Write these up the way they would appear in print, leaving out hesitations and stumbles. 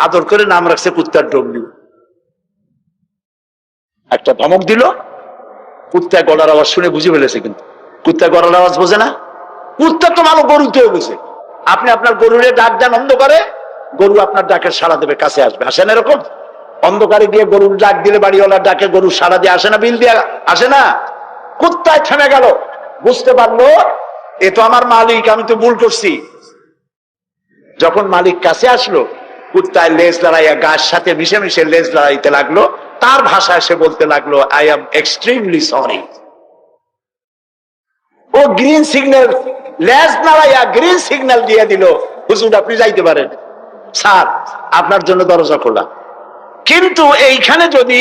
আদর করে নাম রাখছে কুত্তার ডমরু। একটা ধমক দিল, কুত্তা গলার আওয়াজ শুনে বুঝে ফেলেছে, কিন্তু কুত্তা গলার আওয়াজ বোঝে না। কুত্তা তো ভালো গরুতেও বোঝে। আপনি আপনার গরুরে ডাক দেন অন্ধকারে, গরু আপনার ডাকের সাড়া দেবে, কাছে আসবে। আসে না এরকম? অন্ধকারে গিয়ে গরুর ডাক দিলে বাড়িওয়ালার ডাকে গরু সাড়া দিয়ে আসে না? বিল দিয়ে আসে না? কুত্তায় থেমে গেল, বুঝতে পারলো এ তো আমার মালিক, আমি তো ভুল করছি। যখন মালিক কাছে আসলো, কুত্তায় লেজ লড়াইয়া গাছ সাথে মিশে মিশে লেজ লড়াইতে লাগলো। তার ভাষায় সে বলতে লাগলো, আই এম এক্সট্রিমলি সরি। ও গ্রিন সিগন্যাল, লেজ নাড়াইয়া গ্রিন সিগন্যাল দিয়ে দিল, হুজুর আপনি যাইতে পারেন, স্যার আপনার জন্য দরজা খোলা। কিন্তু এইখানে যদি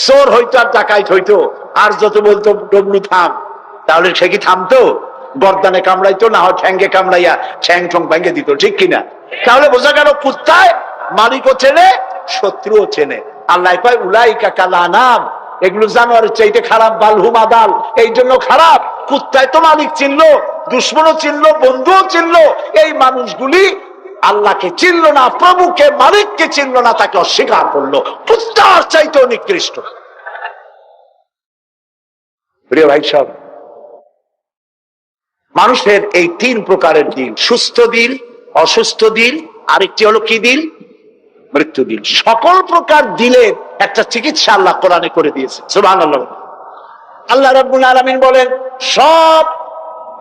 চোর হইতো আর ডাকাইত হইতো, আর যত বলতো ডবলু থাম, তাহলে সে কি থামতো? গর্দানে কামড়াইতো, না হয় ঠ্যাঙ্গে কামড়াইয়া ঠ্যাং ঠং ভেঙে দিত, ঠিক কিনা? তাহলে বোঝা গেল কুত্তায় মালিকও চেনে, শত্রুও চেনে। আল্লাহ কয় উলাইকা কাল আনাম, এগুলো জানোয়ারের চাইতে খারাপ, বালহুম আদাল, এই জন্য খারাপ। কুত্তায় তো মালিক চিনলো, দুশ্মনও চিনলো, বন্ধুও চিনলো। এই মানুষগুলি আল্লাহকে চিনল না, প্রভুকে মালিককে চিনল না, তাকে অস্বীকার করলো। কুত্তার চাইতেও নিকৃষ্ট। প্রিয় ভাই সব, মানুষের এই তিন প্রকারের দিল, সুস্থ দিল, অসুস্থ দিল, আরেকটি হলো কি দিল? মৃত্যু দিল। সকল প্রকার দিলের একটা চিকিৎসা আল্লাহ কোরআনে করে দিয়েছে, সুবহানাল্লাহ। আল্লাহ রাব্বুল আলামিন বলেন, সব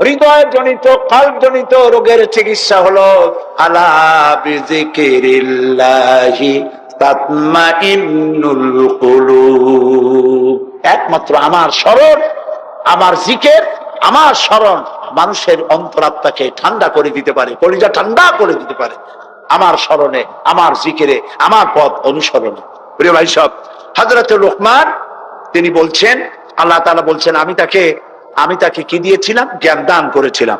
হৃদয় জনিত, কল্প জনিত রোগের চিকিৎসা হলো আলা বিযিকিরিল্লাহি তাতমাইন্নুল কুলুব। একমাত্র আমার স্মরণ, আমার জিকির, আমার স্মরণ মানুষের অন্তরাত্মাকে ঠান্ডা করে দিতে পারে, কলিজা ঠান্ডা করে দিতে পারে। আমার স্মরণে, আমার জিকিরে, আমার পথ অনুসরণে। প্রিয় ভাই সব, হযরত লোকমান তিনি বলছেন, আল্লাহ তাআলা বলছেন, আমি তাকে কি দিয়েছিলাম? জ্ঞান দান করেছিলাম।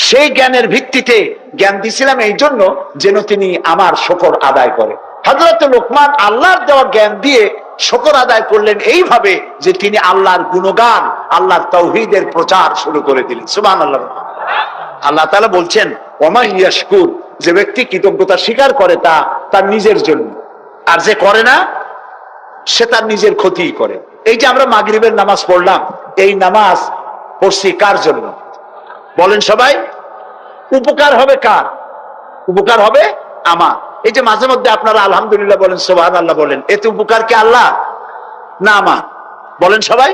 সেই জ্ঞানের ভিত্তিতে জ্ঞান দিয়েছিলাম এই জন্য যেন তিনি আমার শুকর আদায় করে। হযরত লোকমান আল্লাহর দেওয়া জ্ঞান দিয়ে শুকর আদায় করলেন এইভাবে যে তিনি আল্লাহর গুণগান, আল্লাহর তাওহীদের প্রচার শুরু করে দিলেন, সুবহানাল্লাহ। আল্লাহ তাআলা বলছেন, ওয়া মান ইয়াশকুর, যে ব্যক্তি কৃতজ্ঞতা স্বীকার করে তা তার নিজের জন্য, আর যে করে না সে তার নিজের ক্ষতিই করে। এই যে আমরা মাগরিবের নামাজ পড়লাম, এই নামাজ পড়ছি কার জন্য? বলেন সবাই। উপকার হবে কার? উপকার হবে আমার। এই যে মাঝে মধ্যে আপনারা আলহামদুলিল্লাহ বলেন, সুবহানাল্লাহ বলেন, এতে উপকার কি আল্লাহ না আমার? বলেন সবাই।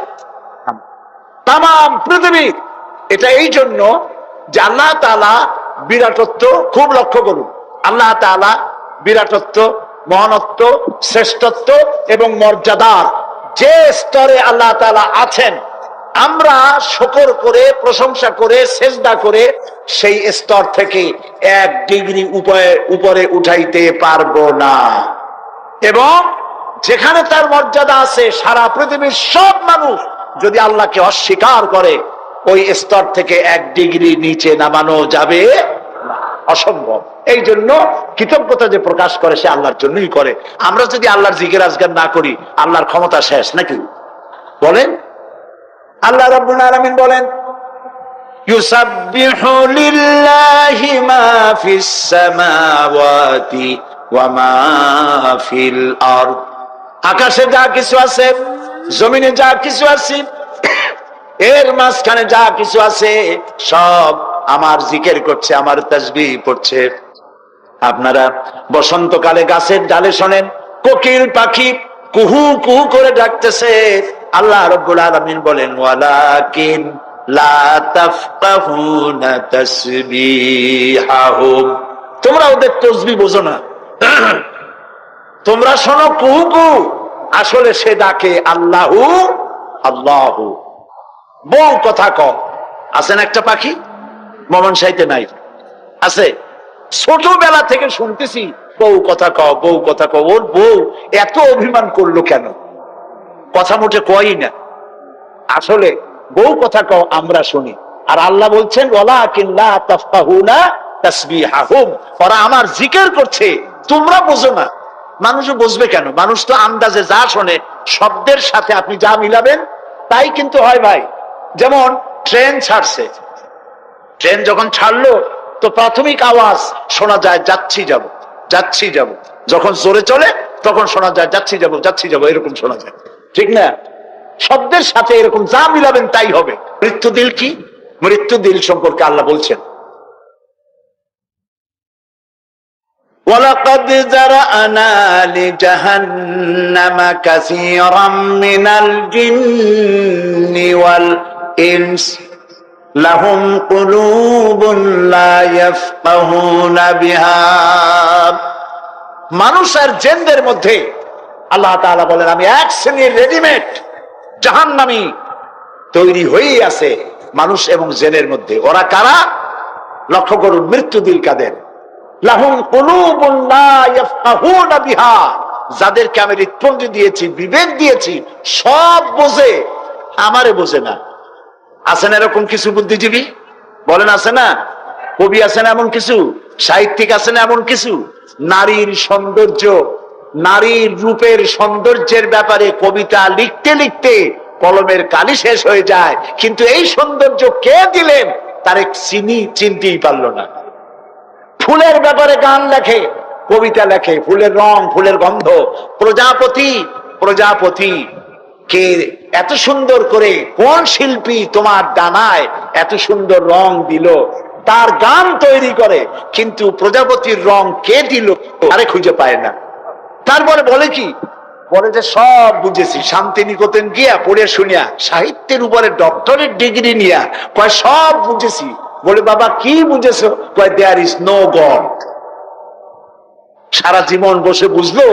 তামাম পৃথিবীর এটা এই জন্য যে আল্লাহ তাআলা বিরাটত্ব, খুব লক্ষ্য করুন, আল্লাহ তাআলা বিরাটত্ব, মহানত্ব, শ্রেষ্ঠত্ব এবং মর্যাদার যে স্তরে আল্লাহ তাআলা আছেন, আমরা শুকর করে, প্রশংসা করে, সেজদা করে সেই স্তর থেকে 1 ডিগ্রি উপরে উঠাইতে পারবো না। এবং যেখানে তার মর্যাদা আছে, সারা পৃথিবীর সব মানুষ যদি আল্লাহকে অস্বীকার করে, ওই স্তর থেকে 1 ডিগ্রি নিচে নামানো যাবে না, অসম্ভব। এই জন্য কৃতজ্ঞতা যে প্রকাশ করে সে আল্লাহর জন্যই করে। আমরা যদি আল্লাহর জিকির আজগার না করি, আল্লাহর ক্ষমতা শেষ নাকি? বলেন। আল্লাহ রাব্বুল আলামিন বলেন, ইউসাব্বিহু লিল্লাহি মা ফিস সামাওয়াতি ওয়া মা ফিল আরদ। আকাশে যা কিছু আছে, জমিনে যা কিছু আছে, এর মাঝখানে যা কিছু আছে, সব আমার জিকির করছে, আমার তাসবিহ পড়ছে। আপনারা বসন্তকালে গাছের ডালে শোনেন কোকিল পাখি কুহু কুহু করে ডাকতেছে। আল্লাহ রাব্বুল আলামিন বলেন, ওয়ালাকিন লা তাফকাহুনা তাসবিহাহুম, তোমরা ওদের তাসবিহ বোঝো না। তোমরা শোনো কুহু কুহু, আসলে সে ডাকে আল্লাহু আল্লাহু। বউ কথা কম আছেন একটা পাখি, মমন সাইতে নাই আছে, ছোটবেলা থেকে শুনতেছি বউ কথা কও, বউ কথা কও। ওর বউ এত অভিমান করলো কেন? কথা মোটে কয়ই না। আসলে বউ কথা কও আমরা শুনি, আর আল্লাহ বলছেন ওয়ালাকিন লা তাফকাহুনা তাসবিহাহুম, ওরা আমার জিকির করছে, তোমরা বোঝো না। মানুষ বুঝবে কেন? মানুষ তো আন্দাজে যা শোনে, শব্দের সাথে আপনি যা মিলাবেন তাই কিন্তু হয় ভাই। যেমন ট্রেন ছাড়ছে, ট্রেন যখন ছাড়লো তো প্রাথমিক আওয়াজ শোনা যায় যাচ্ছি যাব, যাচ্ছি যাব। যখন জোরে চলে তখন শোনা যায় যাচ্ছি যাব যাচ্ছি যাব, এরকম শোনা যায়, ঠিক না? শব্দের সাথে এরকম যা মিলাবেন তাই হবে। মৃত্যু দিল কি? মৃত্যু দিল সম্পর্কে আল্লাহ বলছেন, ওয়ালাকাদ যারানা লিজাহান্নামা কাসীরাম মিনাল জিন্নি ওয়াল ইনস লাহুম কুলুবুন লা ইয়াফকাহুনা বিহা। মানুষ আর জিনদের মধ্যে আল্লাহ তাআলা বলেন, আমি এক শ্রেণীর রেডিমেড জাহান্নামী তৈরি হয়েই আছে মানুষ এবং জিনের মধ্যে। ওরা কারা? লক্ষ্য করুন, মৃত্যু দিল কাদের? লাহুম কুলুবুন লা ইয়াফকাহুনা বিহা, যাদেরকে আমি হৃৎপিণ্ড দিয়েছি, বিবেক দিয়েছি, সব বোঝে, আমারে বোঝে না। আছেন এরকম কিছু বুদ্ধিজীবী? বলেন আছে না? কবি আছেন এমন কিছু? সাহিত্যিক আছেন এমন কিছু? নারীর সৌন্দর্য, নারীর রূপের সৌন্দর্যের ব্যাপারে কবিতা লিখতে লিখতে কলমের কালি শেষ হয়ে যায়, কিন্তু এই সৌন্দর্য কে দিলেন তারে চিনতেই পারলো না। ফুলের ব্যাপারে গান লেখে, কবিতা লেখে, ফুলের রং, ফুলের গন্ধ। প্রজাপতি, প্রজাপতি কে এত সুন্দর করে, কোন শিল্পী তোমার ডানায় এত সুন্দর রং দিল, তার গান তৈরি করে, কিন্তু প্রজাপতির রং কে দিল আরে খুঁজে পায় না। তারপরে বলে কি? বলে যে সব বুঝেছি, শান্তিনিকেতন গিয়া পড়ে শুনিয়া, সাহিত্যের উপরে ডক্টরেট ডিগ্রি নিয়া কয় সব বুঝেছি। বলে বাবা কি বুঝেছো? কয় দেয়ার ইজ নো গড। সারা জীবন বসে বুঝলো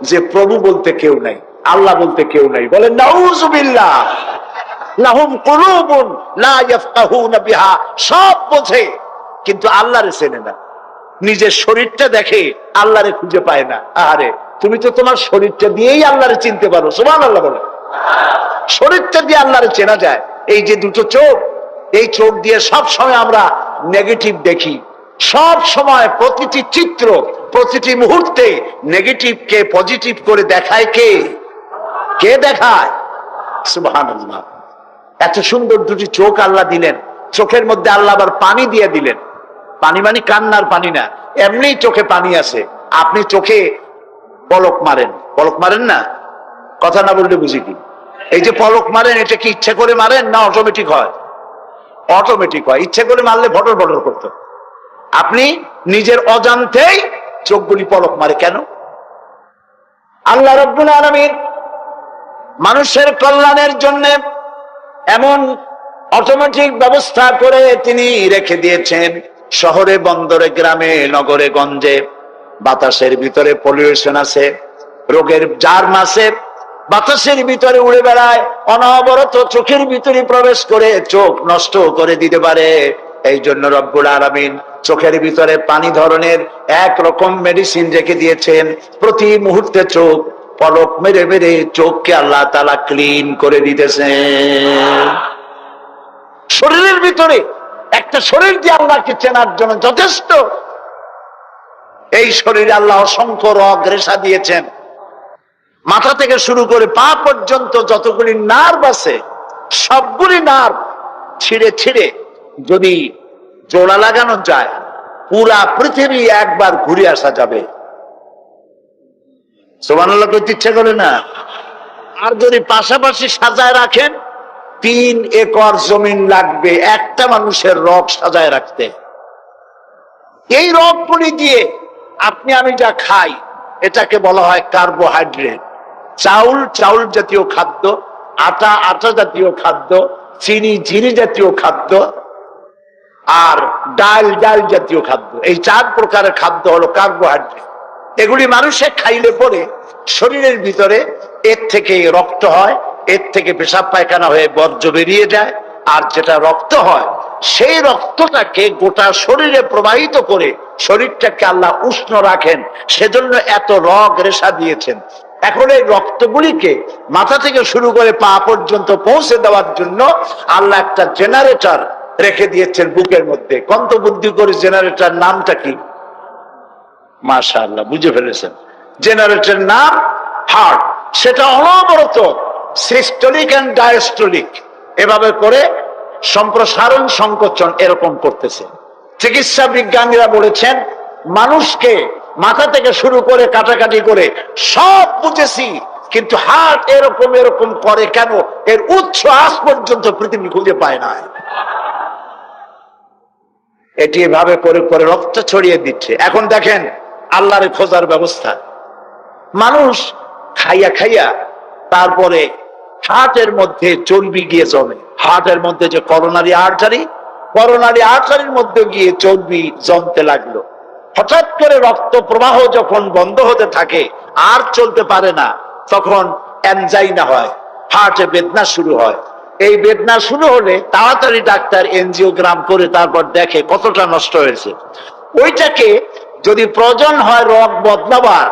যে প্রভু বলতে কেউ নাই, আল্লাহ বলতে কেউ নাই। বলে নাউযুবিল্লাহ। লাহুম কুলুবুন লা ইয়াফকাহুনা বিহা, সব বোঝে কিন্তু আল্লাহরে চেনে না। নিজের শরীরটা দেখে, আল্লাহরে খুঁজে পায় না। আরে তুমি তো তোমার শরীরটা দিয়েই আল্লাহরে চিনতে পারো, সুবহানাল্লাহ বলো। শরীরটা দিয়ে আল্লাহরে চেনা যায়। এই যে দুটো চোখ, এই চোখ দিয়ে সব সময় আমরা নেগেটিভ দেখি, সব সময় প্রতিটি চিত্র, প্রতিটি মুহূর্তে নেগেটিভকে পজিটিভ করে দেখায় কে? কে দেখায়? সুবহানাল্লাহ। এত সুন্দর দুটি চোখ আল্লাহ দিলেন, চোখের মধ্যে আল্লাহ আবার পানি দিয়ে দিলেন। পানি মানে কান্নার পানি না, এমনি চোখে পানি আছে। আপনি চোখে পলক মারেন, পলক মারেন না? কথা না বললে বুঝি কি? এই যে পলক মারেন, এটা কি ইচ্ছে করে মারেন না অটোমেটিক হয়? অটোমেটিক হয়। ইচ্ছে করে মারলে ভটর ভটর করতো। আপনি নিজের অজান্তেই চোখগুলি পলক মারে কেন? আল্লাহ রাব্বুল আলামিন মানুষের কল্যাণের জন্য এমন অটোমেটিক ব্যবস্থা করে তিনি রেখে দিয়েছেন। শহরে, বন্দরে, গ্রামে, নগরে, গঞ্জে বাতাসের ভিতরে পলিউশন আছে, রোগের জার্ম আছে, বাতাসের ভিতরে উড়ে বেড়ায়, অনবরত চোখের ভিতরে প্রবেশ করে চোখ নষ্ট করে দিতে পারে। এই জন্য রব্বুল আলামিন চোখের ভিতরে পানি ধরনের এক রকম মেডিসিন রেখে দিয়েছেন। প্রতি মুহূর্তে চোখ পলক মেরে মেরে চোখকে আল্লাহ তাআলা ক্লিন করে দিতেছেন। শরীরের ভিতরে একটা শরীর দিয়ে আল্লাহকে চেনার জন্য যথেষ্ট। এই শরীরে আল্লাহ অসংখ্য রগ রেশা দিয়েছেন। মাথা থেকে শুরু করে পা পর্যন্ত যতগুলি নার্ভ আছে, সবগুলি নার্ভ ছিঁড়ে ছিঁড়ে যদি জোড়া লাগানো যায়, পুরা পৃথিবী একবার ঘুরে আসা যাবে। সুবহানাল্লাহ করতে ইচ্ছা করে না? আর যদি পাশাপাশি সাজায় রাখেন, 3 একর জমিন লাগবে একটা মানুষের রগ সাজায় রাখতে। এই রগগুলি দিয়ে আপনি আমি যা খাই, এটাকে বলা হয় কার্বোহাইড্রেট। চাউল, চাউল জাতীয় খাদ্য, আটা, আটা জাতীয় খাদ্য, চিনি, চিনি জাতীয় খাদ্য, আর ডাল, ডাল জাতীয় খাদ্য। এই 4 প্রকারের খাদ্য হলো কার্বোহাইড্রেট। এগুলি মানুষে খাইলে পরে শরীরের ভিতরে এর থেকে রক্ত হয়, এর থেকে পেশাব পায়খানা হয়ে বর্জ্য বেরিয়ে যায়, আর যেটা রক্ত হয় সেই রক্তটাকে গোটা শরীরে প্রবাহিত করে শরীরটাকে আল্লাহ উষ্ণ রাখেন। সেজন্য এত রগ রেশা দিয়েছেন। এখন এই রক্তগুলিকে মাথা থেকে শুরু করে পা পর্যন্ত পৌঁছে দেওয়ার জন্য আল্লাহ একটা জেনারেটর রেখে দিয়েছেন বুকের মধ্যে। কন্ত বুদ্ধি করে জেনারেটর নামটা কি? মাশাআল্লাহ, বুঝে ফেলেছেন। জেনারেটর নাম হার্ট। সেটা অনবরত সিস্টোলিক এন্ড ডায়াস্টোলিক এভাবে করে সম্প্রসারণ সংকোচন এরকম করতেছে। চিকিৎসা বিজ্ঞানীরা বলেছেন মানুষকে মাথা থেকে শুরু করে কাটাকাটি করে সব বুঝেছি, কিন্তু হার্ট এরকম এরকম করে কেন, এর উৎস আজ পর্যন্ত পৃথিবী খুঁজে পায় না। এটি এভাবে করে করে রক্ত ছড়িয়ে দিচ্ছে। এখন দেখেন আল্লাহর খোঁজার ব্যবস্থা। মানুষ খাইয়া খাইয়া তারপরে হার্টের মধ্যে চর্বি গিয়ে জমে। হার্টের মধ্যে যে করোনারি আর্টারির মধ্যে গিয়ে চর্বি জমতে লাগলো। হঠাৎ করে রক্ত প্রবাহ যখন বন্ধ হতে থাকে, আর চলতে পারে না, তখন অ্যানজাইনা হয়, হার্টে বেদনা শুরু হয়। এই বেদনা শুরু হলে তাড়াতাড়ি ডাক্তার এনজিওগ্রাম করে তারপর দেখে কতটা নষ্ট হয়েছে। ওইটাকে যদি প্রয়োজন হয় রগ বদলাবার,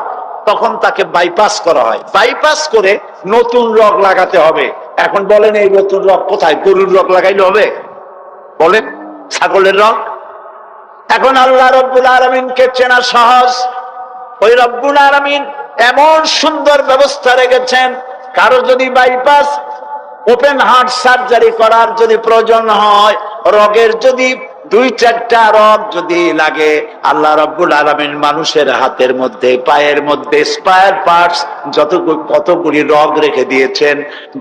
তখন তাকে বাইপাস করা হয়। বাইপাস করে নতুন রগ লাগাতে হবে। এখন বলেন এই নতুন রগ কোথায়? গরুর রগ লাগাইলে হবে? বলেন, ছাগলের রগ? এখন আল্লাহ রব্বুল আলামিনকে চেনা সহজ। ওই রব্বুল আলামিন এমন সুন্দর ব্যবস্থা রেখেছেন, কারো যদি বাইপাস ওপেন হার্ট সার্জারি করার যদি প্রয়োজন হয়, রগের যদি 2-4টা রগ যদি লাগে, আল্লাহ রাব্বুল আলামিন মানুষের হাতের মধ্যে, পায়ের মধ্যে স্পায়ার পার্টস কতগুলি রগ রেখে দিয়েছেন।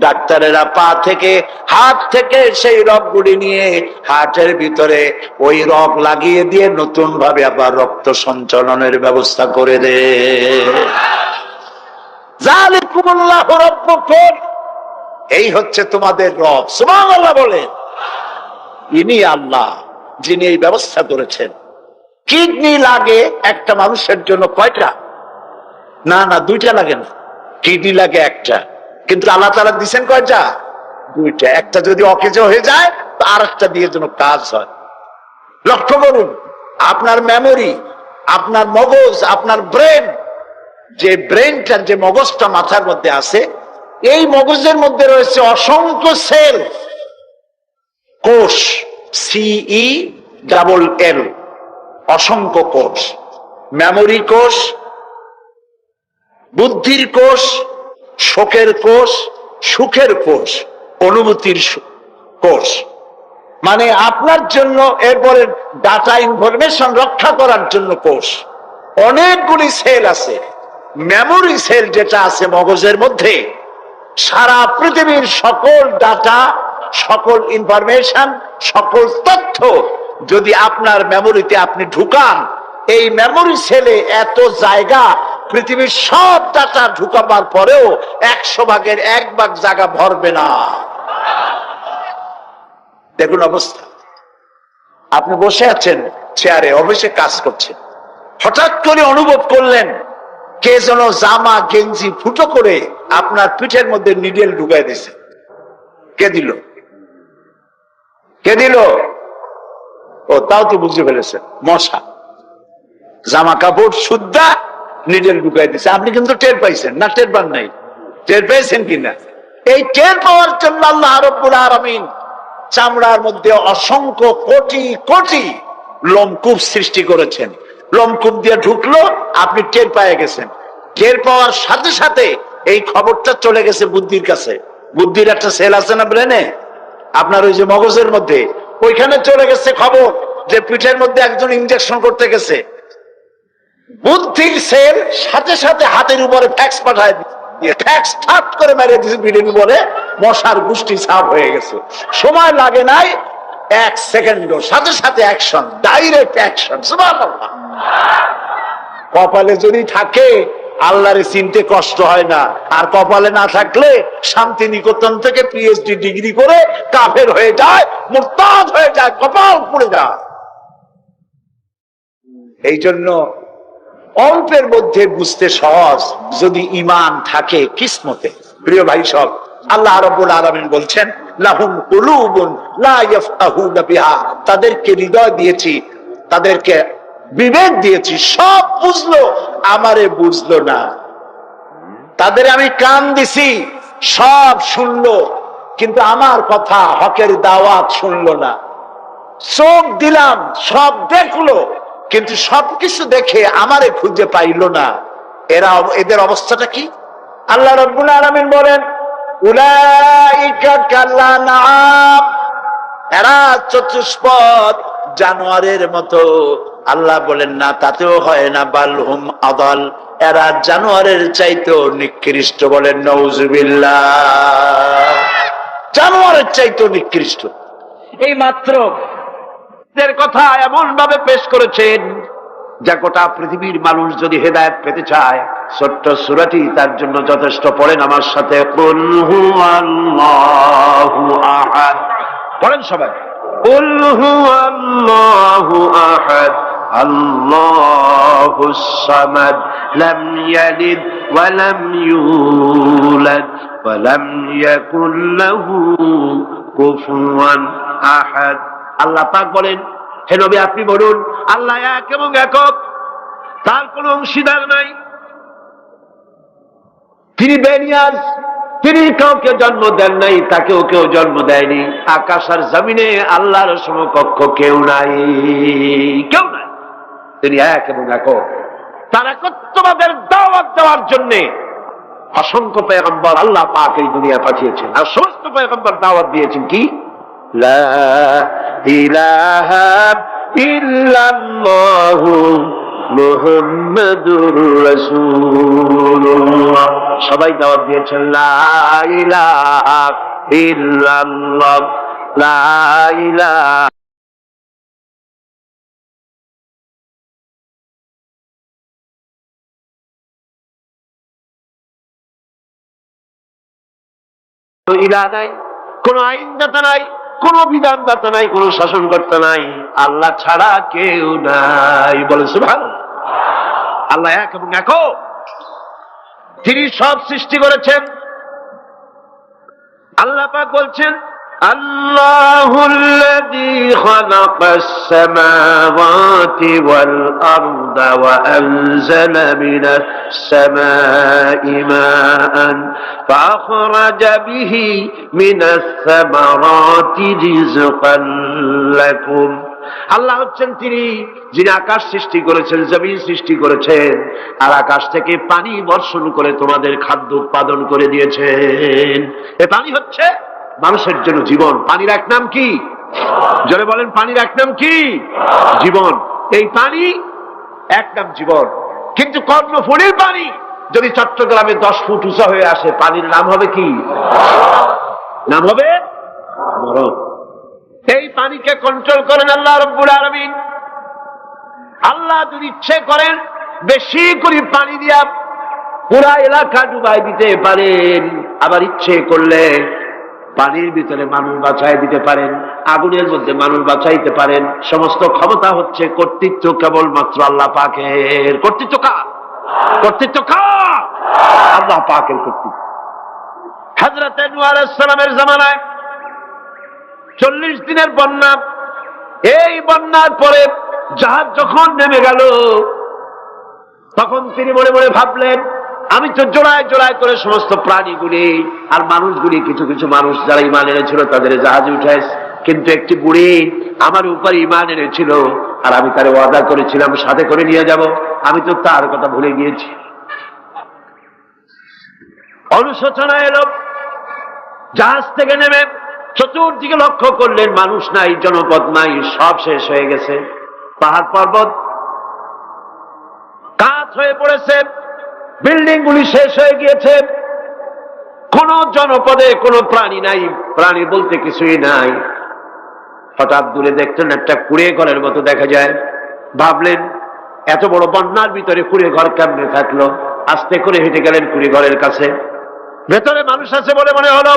ডাক্তারেরা পা থেকে, হাত থেকে সেই রগগুলি নিয়ে হার্টের ভিতরে ওই রগ লাগিয়ে দিয়ে নতুন ভাবে আবার রক্ত সঞ্চালনের ব্যবস্থা করে দেয়। যালিকুমুল্লাহু রাব্বুকুম, এই হচ্ছে তোমাদের রব। সুবহানাল্লাহ বলেন। ইনি আল্লাহ যিনি এই ব্যবস্থা করেছেন। কিডনি লাগে একটা মানুষের জন্য কয়টা? না, 2টা লাগে না, কিডনি লাগে একটা, কিন্তু আল্লাহ তাআলা দিবেন কয়টা? 2টা। একটা যদি অকেজ হয়ে যায় তো আরেকটা দিয়ে যেন কাজ হয়। লক্ষ্য করুন, আপনার মেমোরি, আপনার মগজ, আপনার ব্রেন, যে ব্রেনটার যে মগজটা মাথার মধ্যে আছে, এই মগজের মধ্যে রয়েছে অসংখ্য সেল, কোষ, CELL, অসংখ্য কোষ। মেমোরি কোষ, বুদ্ধির কোষ, শোকের কোষ, সুখের কোষ, অনুভূতির কোষ। মানে আপনার জন্য, এরপরে ডাটা ইনফরমেশন রক্ষা করার জন্য কোষ। অনেকগুলি সেল আছে। মেমোরি সেল যেটা আছে মগজের মধ্যে, সারা পৃথিবীর সকল ডাটা, সকল ইনফরমেশন, সকল তথ্য যদি আপনার মেমোরিতে আপনি ঢুকান, এই মেমোরি সেলে এত জায়গা, পৃথিবীর সব ডাটা ঢুকাবার পরেও 100 ভাগের 1 ভাগ জায়গা ভরবে না। দেখুন অবস্থা। আপনি বসে আছেন চেয়ারে, অফিসে কাজ করছেন, হঠাৎ করে অনুভব করলেন কে যেন জামা গেঞ্জি ফুটো করে আপনার পিঠের মধ্যে নিডেল ঢুকাই দিছে। কে দিল? কে দিল? ও, তাও তো বুঝে ফেলেছেন, মশা। জামা কাপড় সুদ্ধা নিডেল ঢুকাই দিছে। আপনি কিন্তু টের পাইছেন না? টের পান নাই? টের পেয়েছেন কিনা? এই টের পাওয়ার জন্য আল্লাহ রাব্বুল আলামিন চামড়ার মধ্যে অসংখ্য কোটি কোটি লোমকূপ সৃষ্টি করেছেন। লোমকূপ দিয়ে ঢুকলো, আপনি টের পেয়ে গেছেন। টের পাওয়ার সাথে সাথে এই খবরটা চলে গেছে বুদ্ধির কাছে। বুদ্ধির একটা সেল আছে না ব্রেনে, আপনার ওই যে মগজের মধ্যে, ওইখানে চলে গেছে খবর যে পিঠের মধ্যে একজন ইনজেকশন করতে গেছে। বুদ্ধির সেল সাথে সাথে হাতের উপরে ফ্যাক্স পাঠায় দিয়ে ফ্যাক্স ঠাট করে মেরে দিয়েছে পিঠের উপরে, মশার গোষ্ঠী সাফ হয়ে গেছে। সময় লাগে নাই 1 সেকেন্ড, সাথে সাথে অ্যাকশন, ডাইরেক্ট অ্যাকশন। সুবহানাল্লাহ। কপালে যদি থাকে আল্লাহরে চিনতে কষ্ট হয় না, আর কপালে না থাকলে শান্তি নিকেতন থেকে PhD ডিগ্রি করে কাফের হয়ে যায়, মুরতাদ হয়ে যায়, কপাল পুড়ে যায়। এই জন্য অল্পের মধ্যে বুঝতে সহজ, যদি ঈমান থাকে কিসমতে। প্রিয় ভাই সব, আল্লাহ রাব্বুল আলামিন বলছেন লাহুম কুলুবুন লা ইয়াফকাহুনা বিহা, তাদেরকে হৃদয় দিয়েছি, তাদেরকে বিবেক দিয়েছি, সব বুঝলো, আমারে বুঝলো না। তাদের আমি কান দিছি, সব শুনলো, কিন্তু আমার কথা, হকের দাওয়াত শুনলো না। চোখ দিলাম, সব দেখলো, কিন্তু সবকিছু দেখে আমারে খুঁজে পাইল না। এদের অবস্থাটা কি? আল্লাহ রাব্বুল আলামিন বলেন উলাইকা কাল্লানাম, এরা চতুষ্পদ জানোয়ারের মতো। আল্লাহ বলেন না, তাতেও হয় না, বালহুম আদাল, এরা জানোয়ারের চাইতেও নিকৃষ্ট। বলেন নাউজুবিল্লাহ, জানোয়ারের চাইতেও নিকৃষ্ট। এই মাত্র এর কথা এমন ভাবে পেশ করেছেন যা গোটা পৃথিবীর মানুষ যদি হেদায়েত পেতে চায়, ছোট্ট সূরাটি তার জন্য যথেষ্ট। পড়েন আমার সাথে, কুল হুয়াল্লাহু আহাদ। পড়েন সবাই, কুল হুয়াল্লাহু আহাদ আল্লাহুস সামাদ লাম ইয়ালিদ ওয়া লাম ইউলাদ ওয়া লাম ইয়াকুল লাহু কুফুয়ান আহাদ। আল্লাহ পাক বলেন, হে নবী আপনি বলুন, আল্লাহ এক এবং একক, তার কোন অংশীদার নাই, তিনি বেনিয়াজ, তিনি কাউকে জন্ম দেন নাই, তাকেও কেউ জন্ম দেয়নি। আকাশ আর জমিনে আল্লাহর সমকক্ষ কেউ নাই, কেউ নাই। তিনি এক এবং একক। তার একত্ববাদের দাওয়াত দেওয়ার জন্য অসংখ্য পয়গম্বর আল্লাহ পাক এই দুনিয়া পাঠিয়েছেন। আর সমস্ত পয়গম্বর দাওয়াত দিয়েছেন কি, লা ইলাহা ইল্লাল্লাহু মুহাম্মাদুর রাসূলুল্লাহ। সবাই দাওয়াত দিয়েছেন লা ইলাহা ইল্লাল্লাহ, লা ইলাহা। ইলাহ নাই, কোন আইনদাতা নাই, কোন বিধানদাতা নাই, কোন শাসনকর্তা নাই, আল্লাহ ছাড়া কেউ নাই। বলে সুবহানাল্লাহ। আল্লাহ এক এবং একক, তিনি সব সৃষ্টি করেছেন। আল্লাহ পাক বলছেন, আল্লাহুল্লাযী খালাকাস সামাওয়াতি ওয়াল আরদা ওয়া আনজালা মিনাস সামাই মাআন ফাআখরাজা বিহি মিনাস সামারাতি রিজকান লাকুম। আল্লাহ হচ্ছেন তিনি যিনি আকাশ সৃষ্টি করেছেন, জমিন সৃষ্টি করেছেন, আর আকাশ থেকে পানি বর্ষণ করে তোমাদের খাদ্য উৎপাদন করে দিয়েছেন। এ পানি হচ্ছে মানুষের জন্য জীবন। পানির এক নাম কি? জোরে বলেন, পানির এক নাম কি? জীবন। এই পানি এক নাম জীবন। কিন্তু কর্ণফুলীর পানি যদি চট্টগ্রামে 10 ফুট উঁচা হয়ে আসে, পানির নাম হবে কি? নাম হবে মরণ। এই পানিকে কন্ট্রোল করেন আল্লাহ রাব্বুল আলামিন। আল্লাহ যদি ইচ্ছে করেন বেশি করে পানি দিয়া পুরা এলাকা ডুবাই দিতে পারেন, আবার ইচ্ছে করলে পানির ভিতরে মানুষ বাঁচাই দিতে পারেন, আগুনের মধ্যে মানুষ বাঁচাইতে পারেন। সমস্ত ক্ষমতা হচ্ছে, কর্তৃত্ব কেবলমাত্র আল্লাহ পাকের। কর্তৃত্ব কার? কর্তৃত্ব কার? আল্লাহ পাকের কর্তৃত্ব। হযরত নূহ আলাইহিস সালামের জামানায় 40 দিনের বন্যা। এই বন্যার পরে জাহাজ যখন নেমে গেল, তখন তিনি মনে মনে ভাবলেন, আমি তো জোড়ায় জোড়ায় করে সমস্ত প্রাণীগুলি আর মানুষগুলি, কিছু কিছু মানুষ যারা ঈমান এনেছিল তাদের জাহাজে উঠাইছে, কিন্তু একটি বুড়ি আমার উপর ঈমান এনেছিল, আর আমি তার ওয়াদা করেছিলাম সাথে করে নিয়ে যাব, আমি তো তার কথা ভুলে গিয়েছি। অনুশোচনা এলো। জাহাজ থেকে নেমে চতুর্দিকে লক্ষ্য করলেন, মানুষ নাই, জনপদ নাই, সব শেষ হয়ে গেছে। পাহাড় পর্বত কাঠ হয়ে পড়েছে, বিল্ডিং গুলি শেষ হয়ে গিয়েছে, কোন জনপদে কোনো প্রাণী নাই, প্রাণী বলতে কিছুই নাই। হঠাৎ দূরে দেখতেন একটা কুড়ে ঘরের মতো দেখা যায়। ভাবলেন, এত বড় বন্যার ভিতরে কুড়ে ঘর কেমনে থাকলো? আস্তে করে হেঁটে গেলেন কুড়ে ঘরের কাছে। ভেতরে মানুষ আছে বলে মনে হলো।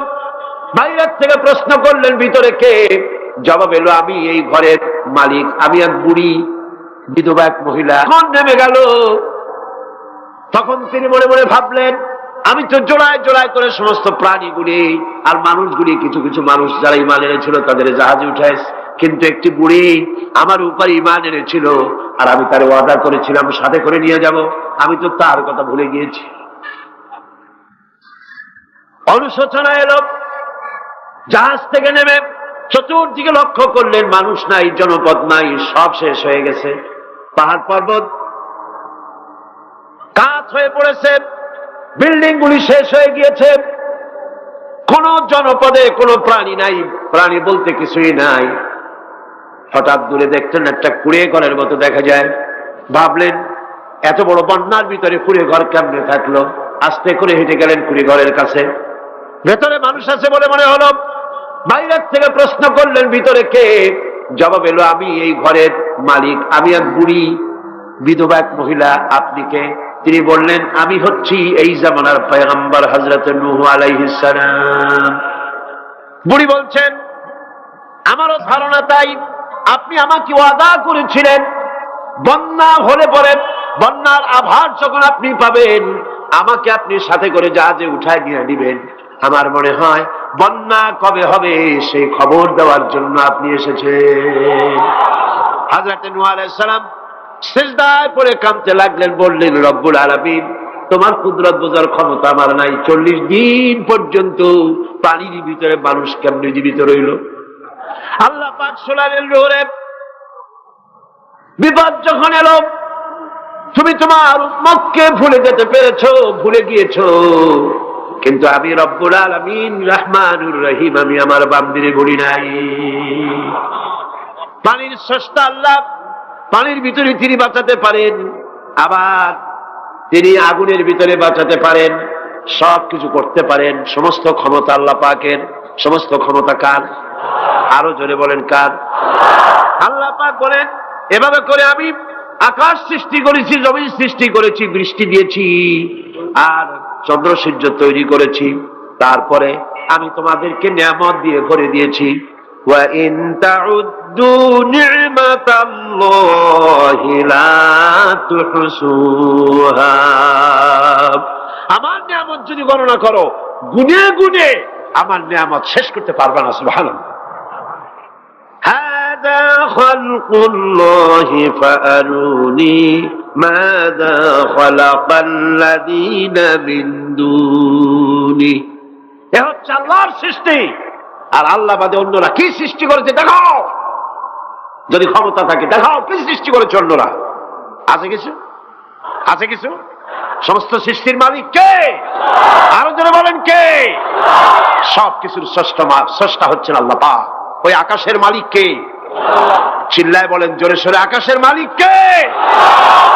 বাইরের থেকে প্রশ্ন করলেন, ভিতরে কে? জবাব এলো, আমি এই ঘরের মালিক, আমি এক বুড়ি বিধবা এক মহিলা। এখন নেমে গেল। তখন তিনি মনে মনে ভাবলেন, আমি তো জোড়ায় জোড়ায় করে সমস্ত প্রাণীগুলি আর মানুষগুলি, কিছু কিছু মানুষ যারা ঈমান এনেছিল তাদের জাহাজে উঠাইছে, কিন্তু একটি বুড়ি আমার উপর ঈমান এনেছিল, আর আমি তার ওয়াদা করেছিলাম সাথে করে নিয়ে যাব, আমি তো তার কথা ভুলে গিয়েছি। অনুশোচনা এলো। জাহাজ থেকে নেমে চতুর্দিকে লক্ষ্য করলেন, মানুষ নাই, জনপদ নাই, সব শেষ হয়ে গেছে। পাহাড় পর্বত কাঠ হয়ে পড়েছে, বিল্ডিং গুলি শেষ হয়ে গিয়েছে, কোন জনপদে কোনো প্রাণী নাই, প্রাণী বলতে কিছুই নাই। হঠাৎ দূরে দেখতেন একটা কুড়ে ঘরের মতো দেখা যায়। ভাবলেন এত বড় বন্যার ভিতরে কুড়ে ঘর কেমনে থাকলো। আস্তে করে হেঁটে গেলেন কুড়ে ঘরের কাছে। ভেতরে মানুষ আছে বলে মনে হলো। বাইরের থেকে প্রশ্ন করলেন ভিতরে কে? জবাব এলো আমি এই ঘরের মালিক, আমি এক বুড়ি বিধবা এক মহিলা। আপনি কে? তিনি বললেন আমি হচ্ছি এই জামানার পয়গম্বর হযরত নূহ আলাইহিস সালাম। বুড়ি বলছেন আমারও ধারণা তাই। আপনি আমাকে ওয়াদা করেছিলেন বন্যা হলে পরে, বন্যার আভাস যখন আপনি পাবেন আমাকে আপনি সাথে করে জাহাজে উঠায় নিয়ে দিবেন। আমার মনে হয় বন্যা কবে হবে সেই খবর দেওয়ার জন্য আপনি এসেছেন। হযরত নূহ আলাইহিস সালাম সিজদায় পড়ে কাঁদতে লাগলেন, বললেন রব্বুল আলামিন তোমার কুদরত বোঝার ক্ষমতা আমার নাই। 40 দিন পর্যন্ত পানির ভিতরে মানুষ কেমনে জীবিত রইল? আল্লাহ পাক শোনালেন নূরে বিপদ যখন এলো তুমি তোমার উম্মতকে ভুলে যেতে পেরেছো, ভুলে গিয়েছো, কিন্তু আমি রব্বুল আলামিন রহমানুর রহিম, আমি আমার বান্দিরে ভুলি নাই। পানির স্রষ্টা আল্লাহ, পানির ভিতরে তিনি বাঁচাতে পারেন, আবার তিনি আগুনের ভিতরে বাঁচাতে পারেন, সব কিছু করতে পারেন। সমস্ত ক্ষমতা আল্লাহ পাকের। সমস্ত ক্ষমতা কার? আরো জোরে বলেন কার? আল্লাহ পাক বলেন এভাবে করে আমি আকাশ সৃষ্টি করেছি, জমিন সৃষ্টি করেছি, বৃষ্টি দিয়েছি, আর চন্দ্র সূর্য তৈরি করেছি। তারপরে আমি তোমাদেরকে নিয়ামত দিয়ে ভরে দিয়েছি। ওয়া ইন তাউদ্দু নি'মাতাল্লাহি লা তুহসুহা। আমার নিয়ামত যদি গণনা করো, গুনে গুনে আমার নিয়ামত শেষ করতে পারবে না। সুবহানাল্লাহ। হাদা খালকুল্লাহি ফাআরুনি মাযা খালাকাল্লাযীনা মিন দুনি। এ হচ্ছে আল্লাহর সৃষ্টি, আর আল্লাহ বাদে অন্যরা কি সৃষ্টি করেছে দেখাও। যদি ক্ষমতা থাকে দেখাও কি সৃষ্টি করেছে অন্যরা। আছে কিছু? আছে কিছু? সমস্ত সৃষ্টির মালিক কে? আরো জোরে বলেন কে? সব কিছুর স্রষ্টা হচ্ছেন আল্লাহ পাক। ওই আকাশের মালিক কে? চিল্লায় বলেন জোরে সোরে, আকাশের মালিক কে?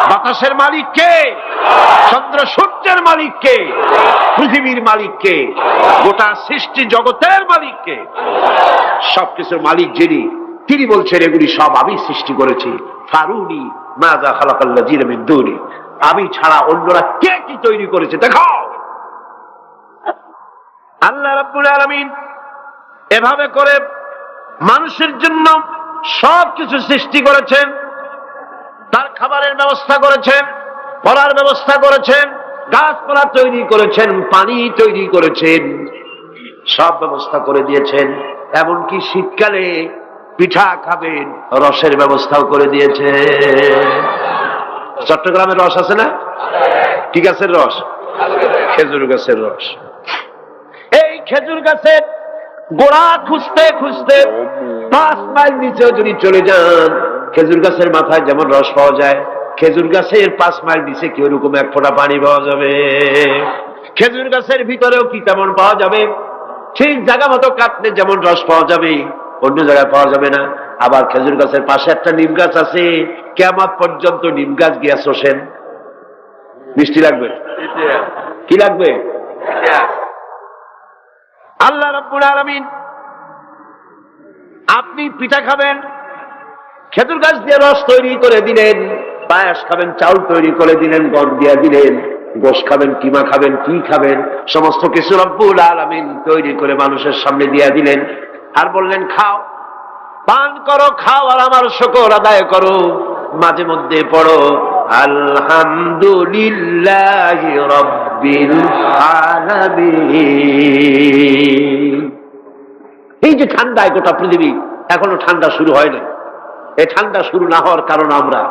বাতাসের মালিক কে? চন্দ্র সূর্যের মালিক কে? পৃথিবীর মালিক কে? গোটা সৃষ্টি জগতের মালিক কে? সবকিছুর মালিক যিনি, তিনি বলছেন এগুলি সব আমি সৃষ্টি করেছি। ফারুনি মাযা খালাকাল্লাযীনা মিন দুনি। আমি ছাড়া অন্যরা কে কি তৈরি করেছে দেখাও। আল্লাহ রাব্বুল আলামিন এভাবে করে মানুষের জন্য সবকিছু সৃষ্টি করেছেন। তার খাবারের ব্যবস্থা করেছেন, পড়ার ব্যবস্থা করেছেন, গাছপালা তৈরি করেছেন, পানি তৈরি করেছেন, সব ব্যবস্থা করে দিয়েছেন। এমনকি শীতকালে পিঠা খাবেন, রসের ব্যবস্থাও করে দিয়েছে। চট্টগ্রামের রস আছে না? কি গাছের রস? খেজুর গাছের রস। এই খেজুর গাছের গোড়া খুঁজতে খুঁজতে 5 মাইল নিচেও যদি চলে যান, খেজুর গাছের মাথায় যেমন রস পাওয়া যায়, খেজুর গাছের 5 মাইল নিচে কি ওরকম এক ফোঁটা পানি পাওয়া যাবে? খেজুর গাছের ভিতরেও কি তেমন পাওয়া যাবে? ঠিক জায়গা মতো কাটলে যেমন রস পাওয়া যাবে, অন্য জায়গায় পাওয়া যাবে না। আবার খেজুর গাছের পাশে একটা নিম গাছ আছে, কিয়ামত পর্যন্ত নিম গাছ গিয়া শোষেন। মিষ্টি লাগবে? কি লাগবে? আল্লাহ রাব্বুল আলামিন, আপনি পিঠা খাবেন, খেজুর গাছ দিয়ে রস তৈরি করে দিলেন। পায়েস খাবেন, চাউল তৈরি করে দিলেন, গম দিয়ে দিলেন। গোশ খাবেন, কিমা খাবেন, কি খাবেন, সমস্ত কিছু রব্বুল আলামিন তৈরি করে মানুষের সামনে দিয়ে দিলেন। আর বললেন খাও, পান করো, খাও, আর আমার শুকর আদায় করো। মাঝে মধ্যে পড়ো আলহামদুলিল্লাহি রাব্বিল আলামিন। এই যে ঠান্ডায় গোটা পৃথিবী, এখনো ঠান্ডা শুরু হয় না। এই ঠান্ডা শুরু না হওয়ার কারণ আমরা।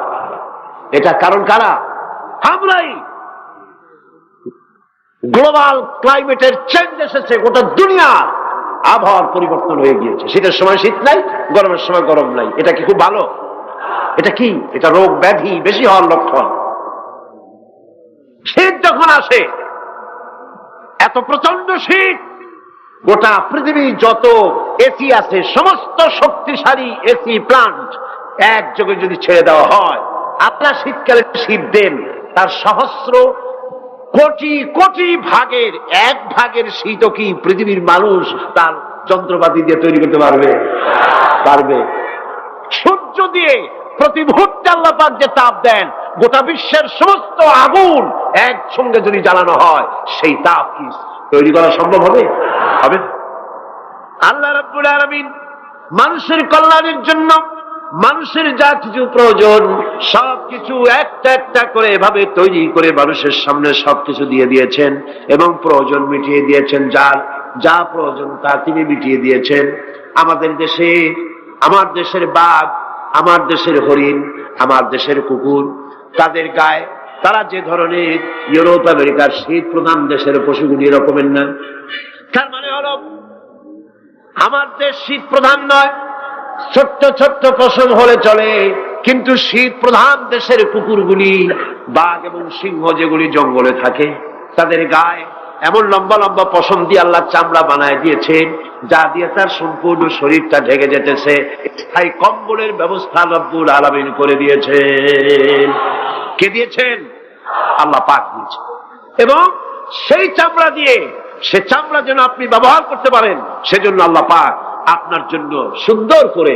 এটা কারণ কারা? আমরাই। গ্লোবাল ক্লাইমেটের চেঞ্জ এসেছে, গোটা দুনিয়ার আবহাওয়ার পরিবর্তন হয়ে গিয়েছে। শীতের সময় শীত নাই, গরমের সময় গরম নাই। এটা কি খুব ভালো? এটা কি? এটা রোগ ব্যাধি বেশি হওয়ার লক্ষণ। শীত যখন আসে, এত প্রচন্ড শীত, গোটা পৃথিবী যত এসি আছে, সমস্ত শক্তিশালী এসি প্লান্ট একযোগে যদি ছেড়ে দেওয়া হয়, আপনার শীতকালে শীত দেন, তার সহস্র কোটি কোটি ভাগের এক ভাগের শীতও কি পৃথিবীর মানুষ তার যন্ত্রপাতি দিয়ে তৈরি করতে পারবে? পারবে। সূর্য দিয়ে প্রতি মুহূর্তে আল্লাহ পাক যে তাপ দেন, গোটা বিশ্বের সমস্ত আগুন একসঙ্গে যদি জ্বালানো হয়, সেই তাপ কি তৈরি করা সম্ভব হবে? হবে না। আল্লাহ রাব্বুল আলামিন মানুষের কল্যাণের জন্য মানুষের যা কিছু প্রয়োজন সবকিছু একটা একটা করে এভাবে তৈরি করে মানুষের সামনে সবকিছু দিয়ে দিয়েছেন এবং প্রয়োজন মিটিয়ে দিয়েছেন। যার যা প্রয়োজন তা তিনি মিটিয়ে দিয়েছেন। আমাদের দেশে, আমার দেশের বাঘ, আমার দেশের হরিণ, আমার দেশের কুকুর, তাদের গায়ে তারা যে ধরনের ইউরোপ আমেরিকার শীত প্রধান দেশের পশুগুলি এরকমের না। তার মানে হলো আমার দেশ শীত প্রধান নয়, ছোট্ট ছোট্ট পশম হলে চলে, কিন্তু শীত প্রধান দেশের কুকুরগুলি, বাঘ এবং সিংহ যেগুলি জঙ্গলে থাকে, তাদের গায়ে এমন লম্বা লম্বা পশম দিয়ে আল্লাহ চামড়া বানায় দিয়েছেন, যা দিয়ে তার সম্পূর্ণ শরীরটা ঢেকে যেতেছে। তাই কম্বলের ব্যবস্থা রব্বুল আলামিন করে দিয়েছেন। কে দিয়েছেন? আল্লাহ পাক দিয়েছেন। এবং সেই চামড়া দিয়ে, সে চামড়া যেন আপনি ব্যবহার করতে পারেন, সেজন্য আল্লাহ পাক আপনার জন্য সুন্দর করে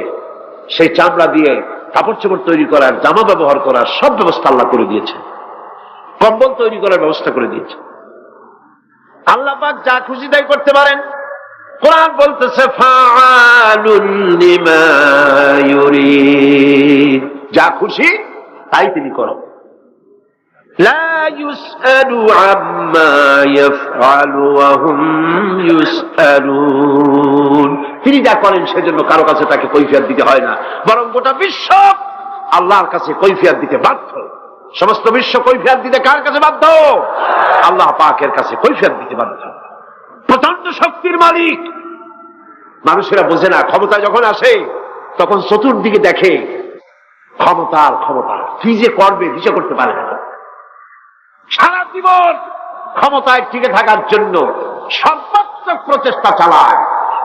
সেই চামড়া দিয়ে কাপড় চোপড় তৈরি করার, জামা ব্যবহার করার সব ব্যবস্থা আল্লাহ করে দিয়েছে। কম্বল তৈরি করার ব্যবস্থা করে দিয়েছে। আল্লাহ পাক যা খুশি তাই করতে পারেন। কোরআন বলতেছে ফাআলুন লিমা ইউরিদ, যা খুশি তাই তিনি করেন। লা ইউসআলু আম্মা ইয়াফআলু ওয়া হুম ইউসআলুন, তিনি যা করেন সেজন্য কারো কাছে তাকে কৈফিয়ত দিতে হয় না, বরং গোটা বিশ্ব আল্লাহর কাছে কৈফিয়ত দিতে বাধ্য। সমস্ত বিশ্ব কৈফিয়ত দিতে কার কাছে বাধ্য? আল্লাহ পাকের কাছে কৈফিয়ত দিতে বাধ্য। প্রচন্ড শক্তির মালিক। মানুষেরা বোঝে না, ক্ষমতা যখন আসে তখন চতুর্দিকে দেখে ক্ষমতার ক্ষমতা, কি যে করবে দিশা করতে পারে না। সারা জীবন ক্ষমতায় টিকে থাকার জন্য সর্বাত্মক প্রচেষ্টা চালায়,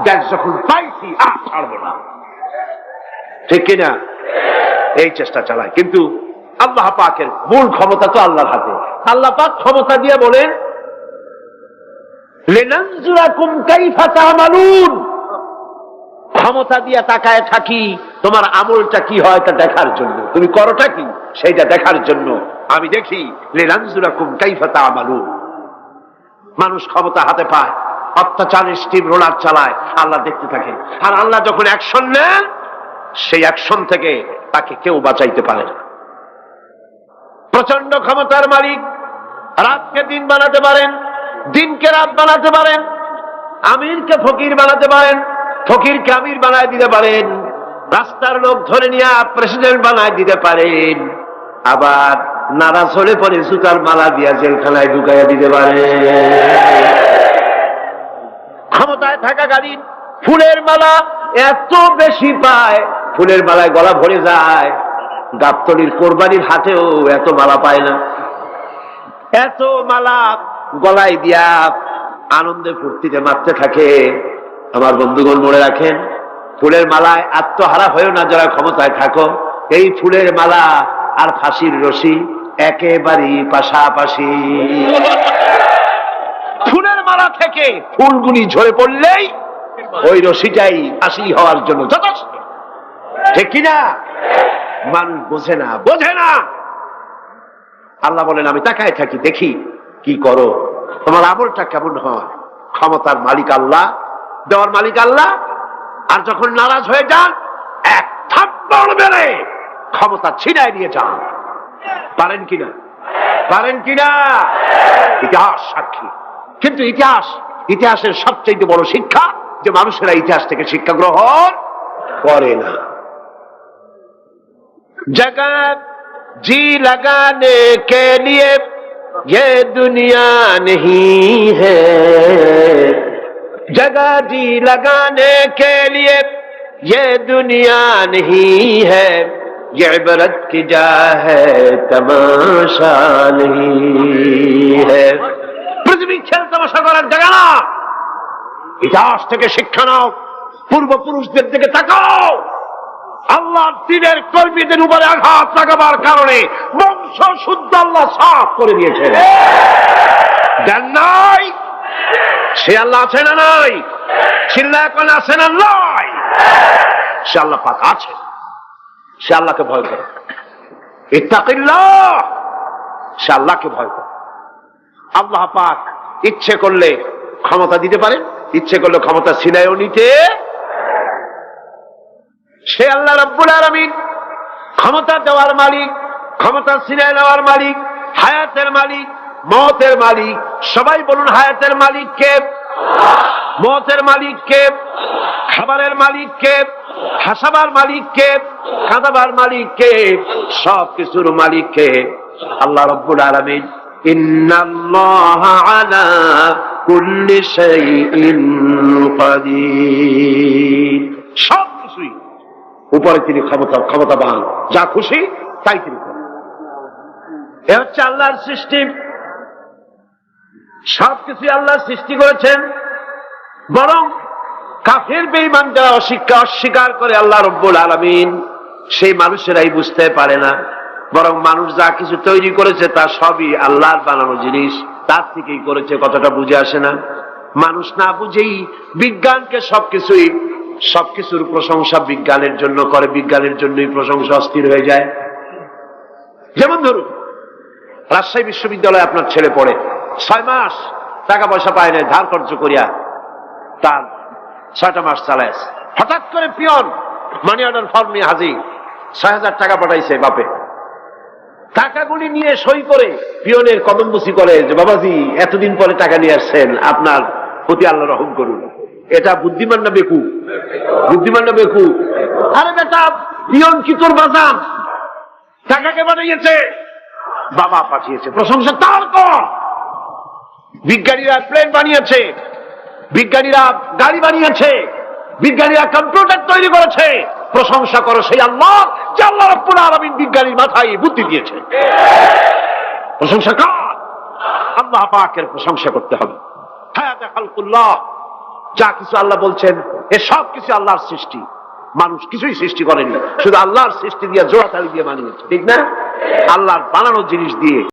দেশ যখন পাইছি আর ছাড়বো না, ঠিক কিনা? এই চেষ্টা চালায়। কিন্তু আল্লাহ পাকের মূল ক্ষমতা তো আল্লাহর হাতে। আল্লাহ পাক ক্ষমতা দিয়ে বলেন লিনানজুরাকুম কাইফা তা'মালুন, ক্ষমতা দিয়ে তাকায় থাকি তোমার আমলটা কি হয় তা দেখার জন্য, তুমি করোটা কি সেইটা দেখার জন্য আমি দেখি। লিনানজুরাকুম কাইফা তা'মালুন। মানুষ ক্ষমতা হাতে পায়, অত্যাচারের স্টিম রোলার চালায়, আল্লাহ দেখতে থাকে। আর আল্লাহ যখন অ্যাকশন নেন, সেই অ্যাকশন থেকে তাকে কেউ বাঁচাইতে পারে না। প্রচন্ড ক্ষমতার মালিক। রাতকে দিন বানাতে পারেন, দিনকে রাত বানাতে পারেন, আমিরকে ফকির বানাতে পারেন, ফকিরকে আমির বানায় দিতে পারেন, রাস্তার লোক ধরে নিয়ে প্রেসিডেন্ট বানায় দিতে পারেন, আবার নারাজ হলে পরে জুতার মালা দিয়া জেলখানায় ঢুকাইয়া দিতে পারেন। ক্ষমতায় থাকাকালীন ফুলের মালা এত বেশি পায়, ফুলের মালায় গলা ভরে যায়। গাবতলীর কোরবানির হাটেও এত মালা পায় না। এত মালা গলায় দিয়া আনন্দে ফুর্তিতে মারতে থাকে। আমার বন্ধুগণ মনে রাখেন, ফুলের মালায় আত্মহারা হয়েও না যারা ক্ষমতায় থাকো। এই ফুলের মালা আর ফাঁসির রশি একেবারেই পাশাপাশি। ফুলের মালা থেকে ফুলগুলি ঝরে পড়লেই ওই রশিটাই ফাঁসি হওয়ার জন্য যথেষ্ট, ঠিক কিনা? মানুষ বোঝে না, বোঝে না। আল্লাহ বলেন আমি তাকায় থাকি, দেখি কি করো, তোমার আমলটা কেমন হয়। ক্ষমতার মালিক আল্লাহ, দেওয়ার মালিক আল্লাহ। আর যখন নারাজ হয়ে যান, এক থাপ্পড় মেরে ক্ষমতা ছিনায় নিয়ে যান। পারেন কিনা? পারেন কিনা? ইতিহাস সাক্ষী। কিন্তু ইতিহাসের সবচেয়ে বড় শিক্ষা যে মানুষেরা ইতিহাস থেকে শিক্ষা গ্রহণ করে না। जगत जी लगाने के लिए ये दुनिया नहीं है, जगह जी लगाने के लिए ये दुनिया नहीं है, ये इबरत की जा है तमाशा नहीं है। पृथ्वी खेल तमाशा করার জায়গা না। ইতিহাস থেকে শিক্ষা নাও, পূর্বপুরুষদের দিকে তাকাও। আল্লাহর দ্বীনের কর্মীদের উপরে আঘাত লাগাবার কারণে বংশ শুদ্ধ আল্লাহ সাফ করে দিয়েছেন। দেন নাই? সে আল্লাহ আছে না নাই? চিল্লায় কোন আছে না নাই? সে আল্লাহ পাক আছে। সে আল্লাহকে ভয় করে। ইত্তাকিল্লাহ, সে আল্লাহকে ভয় করে। আল্লাহ পাক ইচ্ছে করলে ক্ষমতা দিতে পারেন, ইচ্ছে করলে ক্ষমতা ছিনায়ও নিতে। সে আল্লাহ রাব্বুল আলামিন, ক্ষমতা দেওয়ার মালিক, ক্ষমতা ছিনায় নেওয়ার মালিক, হায়াতের মালিক, মওতের মালিক। সবাই বলুন, হায়াতের মালিক কে? মওতের মালিক কে? খাবারের মালিক কে? হাসাবার মালিক কে? কাঁদাবার মালিক কে? সব কিছুর মালিক কে? আল্লাহ রাব্বুল আলামিন। ইন্নাল্লাহা আলা কুল্লি শাইইন কাদির। সব কিছুই উপরে তিনি ক্ষমতাবান, যা খুশি তাই তিনি করেন। এ হচ্ছে আল্লাহর সৃষ্টি। সবকিছু আল্লাহ সৃষ্টি করেছেন। বরং কাফের বেঈমান যারা অস্বীকার করে আল্লাহ রাব্বুল আলামিন, সেই মানুষেরাই বুঝতে পারে না। বরং মানুষ যা কিছু তৈরি করেছে তা সবই আল্লাহর বানানো জিনিস, তার থেকেই করেছে, কতটা বুঝে আসে না। মানুষ না বুঝেই বিজ্ঞানকে সবকিছুর প্রশংসা বিজ্ঞানের জন্য করে, বিজ্ঞানের জন্যই প্রশংসা অস্থির হয়ে যায়। যেমন ধরুন, রাজশাহী বিশ্ববিদ্যালয়ে আপনার ছেলে পড়ে, 6 মাস টাকা পয়সা পায় না, ধার খরচ করিয়া তার 6টা মাস চালায়। হঠাৎ করে পিয়ন মানি অর্ডার ফর্ম নিয়ে হাজির, 6,000 টাকা পাঠাইছে বাপে। টাকাগুলি নিয়ে সই করে পিয়নের কদমবুসি করে যে, বাবাজি এতদিন পরে টাকা নিয়ে আসছেন, আপনার প্রতি আল্লাহ রহম করুন। এটা বুদ্ধিমান না বেকু? বুদ্ধিমান না বেকু? আরে বেটা, পিয়ন কি তোর বাজান? টাকাকে পাঠিয়েছে, বাবা পাঠিয়েছে, প্রশংসা তার কর। বিজ্ঞানীরা প্লেন বানিয়েছে, বিজ্ঞানীরা গাড়ি বানিয়েছে, বিজ্ঞানীরা কম্পিউটার তৈরি করেছে, প্রশংসা করো সেই আল্লাহ, যে আল্লাহ রাব্বুল আলামিন বিজ্ঞানীর মাথায় বুদ্ধি দিয়েছে। প্রশংসা কর, আল্লাহ পাকের প্রশংসা করতে হবে। হায়াতে খালকুল্লাহ, যা কিছু আল্লাহ বলছেন এ সব কিছু আল্লাহর সৃষ্টি। মানুষ কিছুই সৃষ্টি করেনি, শুধু আল্লাহর সৃষ্টি দিয়ে জোড়াতালি দিয়ে বানিয়েছে, ঠিক না? আল্লাহর বানানো জিনিস দিয়ে